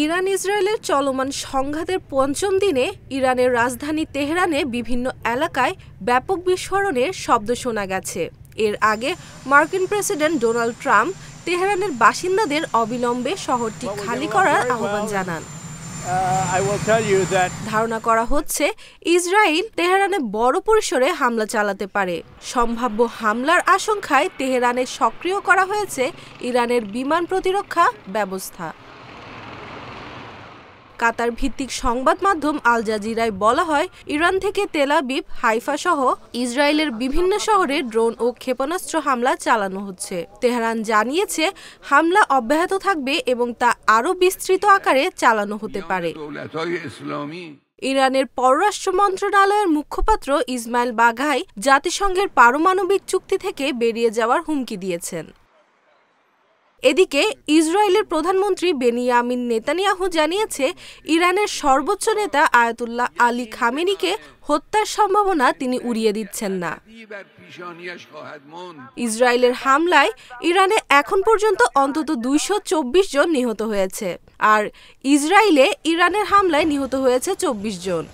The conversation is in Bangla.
ইরান ইসরায়েলের চলমান সংঘাতের পঞ্চম দিনে ইরানের রাজধানী তেহরানে বিভিন্ন এলাকায় ব্যাপক বিস্ফোরণের শব্দ শোনা গেছে। এর আগে মার্কিন প্রেসিডেন্ট ডোনাল্ড ট্রাম্প তেহরানের বাসিন্দাদের অবিলম্বে শহরটি খালি করার আহ্বান জানান। ধারণা করা হচ্ছে ইসরায়েল তেহরানে বড় পরিসরে হামলা চালাতে পারে। সম্ভাব্য হামলার আশঙ্কায় তেহরানে সক্রিয় করা হয়েছে ইরানের বিমান প্রতিরক্ষা ব্যবস্থা। কাতার ভিত্তিক সংবাদ মাধ্যম আল জাজিরায় বলা হয়, ইরান থেকে তেল আবিব, হাইফা সহ ইসরায়েলের বিভিন্ন শহরে ড্রোন ও ক্ষেপণাস্ত্র হামলা চালানো হচ্ছে। তেহরান জানিয়েছে হামলা অব্যাহত থাকবে এবং তা আরও বিস্তৃত আকারে চালানো হতে পারে। ইরানের পররাষ্ট্র মন্ত্রণালয়ের মুখপাত্র ইসমাইল বাঘাই জাতিসংঘের পারমাণবিক চুক্তি থেকে বেরিয়ে যাওয়ার হুমকি দিয়েছেন। এদিকে ইসরায়েলের প্রধানমন্ত্রী বেনিয়ামিন নেতানিয়াহু জানিয়েছে, ইরানের সর্বোচ্চ নেতা আয়াতুল্লাহ আলী খামেনিকে হত্যার সম্ভাবনা তিনি উড়িয়ে দিচ্ছেন না। ইসরায়েলের হামলায় ইরানে এখন পর্যন্ত অন্তত 224 জন নিহত হয়েছে, আর ইসরায়েলে ইরানের হামলায় নিহত হয়েছে 24 জন।